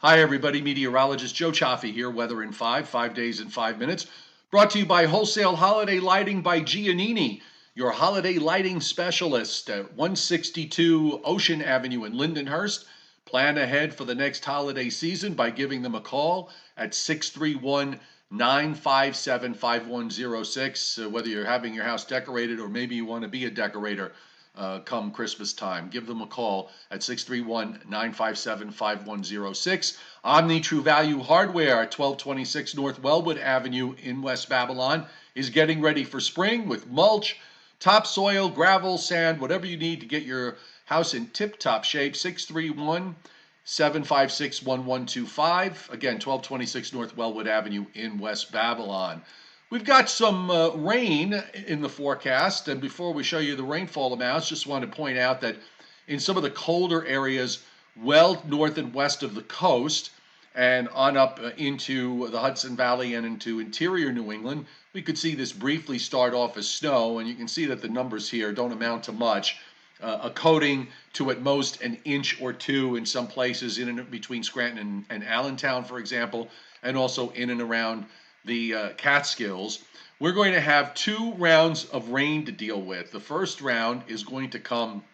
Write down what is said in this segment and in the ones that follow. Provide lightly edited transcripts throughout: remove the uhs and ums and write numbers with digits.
Hi, everybody. Meteorologist Joe Cioffi here. Weather in 5 days in 5 minutes. Brought to you by Wholesale Holiday Lighting by Giannini, your holiday lighting specialist at 162 Ocean Avenue in Lindenhurst. Plan ahead for the next holiday season by giving them a call at 631 957 5106. Whether you're having your house decorated or maybe you want to be a decorator come Christmas time. Give them a call at 631 957 5106. Omni True Value Hardware at 1226 North Wellwood Avenue in West Babylon is getting ready for spring with mulch, topsoil, gravel, sand, whatever you need to get your house in tip-top shape. 631 756 1125. Again, 1226 North Wellwood Avenue in West Babylon. We've got some rain in the forecast, and before we show you the rainfall amounts, just want to point out that in some of the colder areas, well north and west of the coast, and on up into the Hudson Valley and into interior New England, we could see this briefly start off as snow, and you can see that the numbers here don't amount to much. A coating to at most an inch or two in some places in and between Scranton and Allentown, for example, and also in and around the Catskills. We're going to have 2 rounds of rain to deal with. The first round is going to come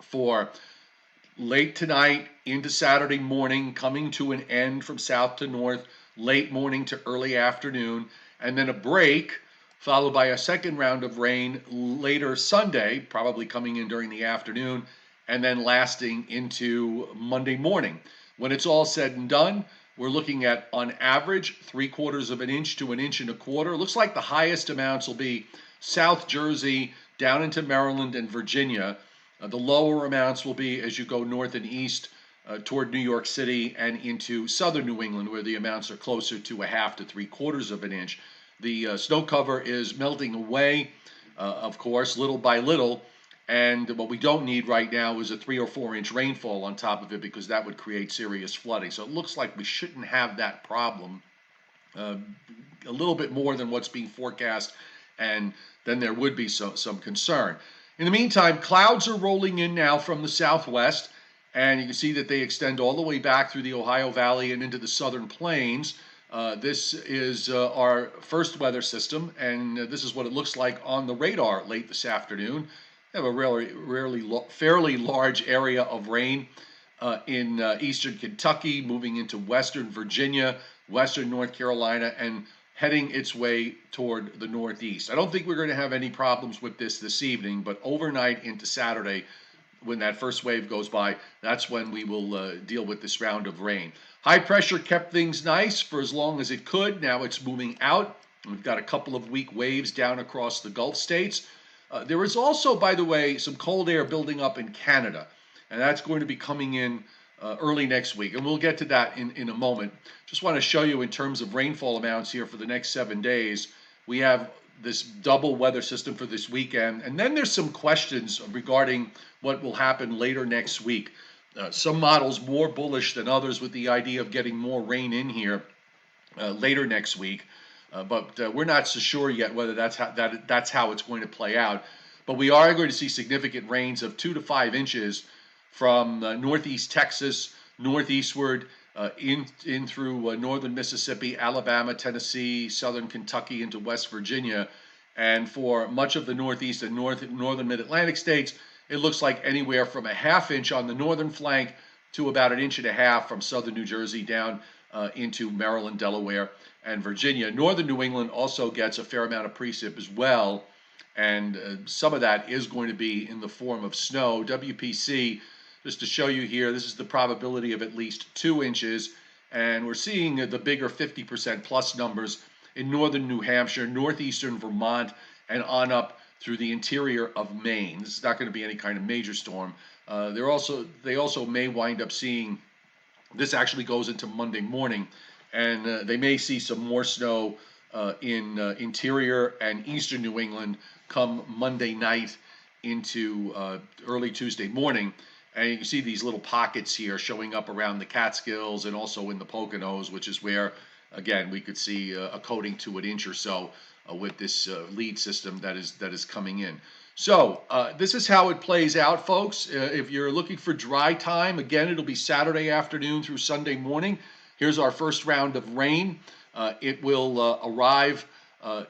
for late tonight into Saturday morning, coming to an end from south to north, late morning to early afternoon, and then a break followed by a second round of rain later Sunday, probably coming in during the afternoon, and then lasting into Monday morning. When it's all said and done, we're looking at, on average, 3/4 of an inch to an inch and a quarter. Looks like the highest amounts will be South Jersey down into Maryland and Virginia. The lower amounts will be as you go north and east toward New York City and into southern New England, where the amounts are closer to 1/2 to 3/4 of an inch. The snow cover is melting away, of course, little by little. And what we don't need right now is a 3 or 4 inch rainfall on top of it, because that would create serious flooding. So it looks like we shouldn't have that problem. A little bit more than what's being forecast, and then there would be some concern. In the meantime, clouds are rolling in now from the southwest, and you can see that they extend all the way back through the Ohio Valley and into the southern plains. This is our first weather system, and this is what it looks like on the radar late this afternoon. We have a fairly large area of rain in eastern Kentucky, moving into western Virginia, western North Carolina, and heading its way toward the northeast. I don't think we're going to have any problems with this evening, but overnight into Saturday, when that first wave goes by, that's when we will deal with this round of rain. High pressure kept things nice for as long as it could. Now it's moving out. We've got a couple of weak waves down across the Gulf states. There is also, by the way, some cold air building up in Canada, and that's going to be coming in early next week, and we'll get to that in a moment. Just want to show you in terms of rainfall amounts here for the next 7 days. We have this double weather system for this weekend, and then there's some questions regarding what will happen later next week. Some models more bullish than others with the idea of getting more rain in here later next week. But we're not so sure yet whether that's how it's going to play out. But we are going to see significant rains of 2 to 5 inches from northeast Texas, northeastward in through northern Mississippi, Alabama, Tennessee, southern Kentucky into West Virginia. And for much of the northeast and northern mid-Atlantic states, it looks like anywhere from 1/2 inch on the northern flank to about 1.5 inches from southern New Jersey down into Maryland, Delaware, and Virginia. Northern New England also gets a fair amount of precip as well, and some of that is going to be in the form of snow. WPC, just to show you here, this is the probability of at least 2 inches, and we're seeing the bigger 50% plus numbers in northern New Hampshire, northeastern Vermont, and on up through the interior of Maine. This is not going to be any kind of major storm. They also may wind up seeing, this actually goes into Monday morning, and they may see some more snow in interior and eastern New England come Monday night into early Tuesday morning. And you can see these little pockets here showing up around the Catskills and also in the Poconos, which is where, again, we could see a coating to an inch or so with this lead system that is coming in. So this is how it plays out, folks. If you're looking for dry time, again, it'll be Saturday afternoon through Sunday morning. Here's our first round of rain. It will arrive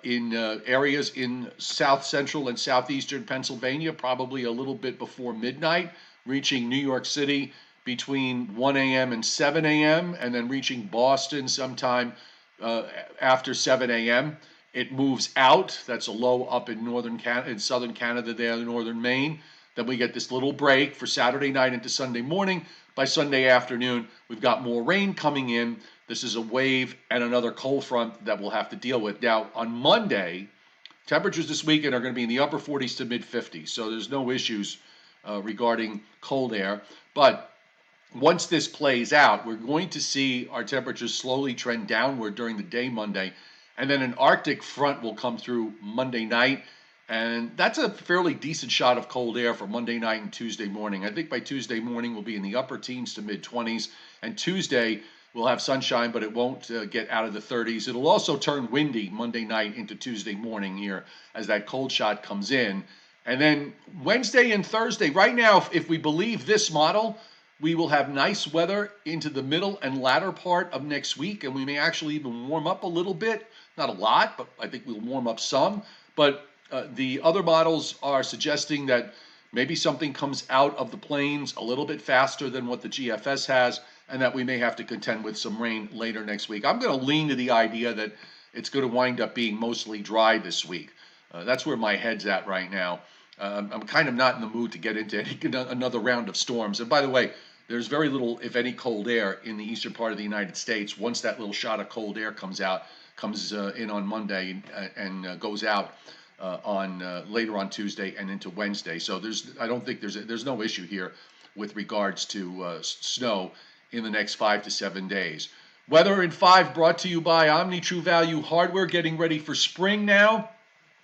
in areas in south central and southeastern Pennsylvania, probably a little bit before midnight, reaching New York City between 1 a.m. and 7 a.m., and then reaching Boston sometime uh, after 7 a.m. It moves out. That's a low up in in southern Canada, there, northern Maine. Then we get this little break for Saturday night into Sunday morning. By Sunday afternoon, we've got more rain coming in. This is a wave and another cold front that we'll have to deal with. Now, on Monday, temperatures this weekend are going to be in the upper 40s to mid 50s, so there's no issues regarding cold air. But once this plays out, we're going to see our temperatures slowly trend downward during the day Monday, and then an Arctic front will come through Monday night, and that's a fairly decent shot of cold air for Monday night and Tuesday morning. I think by Tuesday morning we'll be in the upper teens to mid 20s, and Tuesday we'll have sunshine, but it won't get out of the 30s. It'll also turn windy Monday night into Tuesday morning here as that cold shot comes in. And then Wednesday and Thursday, right now, if we believe this model, we will have nice weather into the middle and latter part of next week, and we may actually even warm up a little bit. Not a lot, but I think we'll warm up some. But the other models are suggesting that maybe something comes out of the plains a little bit faster than what the GFS has, and that we may have to contend with some rain later next week. I'm going to lean to the idea that it's going to wind up being mostly dry this week. That's where my head's at right now. I'm kind of not in the mood to get into another round of storms. And by the way, there's very little, if any, cold air in the eastern part of the United States. Once that little shot of cold air comes in on Monday and goes out on later on Tuesday and into Wednesday. So I don't think there's no issue here with regards to snow in the next 5 to 7 days. Weather in 5 brought to you by Omni True Value Hardware, getting ready for spring now.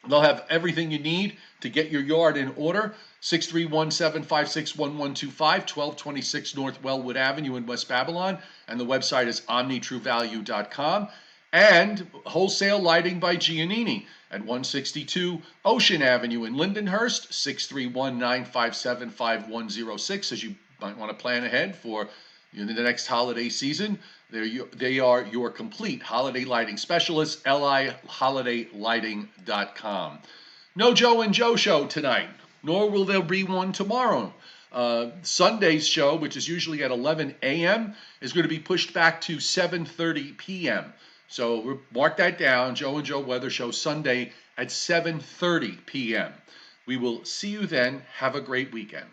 They'll have everything you need to get your yard in order. 631-756-1125, 1226 North Wellwood Avenue in West Babylon. And the website is omnitruevalue.com. And wholesale lighting by Giannini at 162 Ocean Avenue in Lindenhurst, 631-957-5106, as you might want to plan ahead for the next holiday season. They are your complete holiday lighting specialists, liholiday.lighting.com. No Joe and Joe show tonight, nor will there be one tomorrow. Sunday's show, which is usually at 11 a.m., is going to be pushed back to 7:30 p.m. So mark that down, Joe and Joe Weather Show, Sunday at 7:30 p.m. We will see you then. Have a great weekend.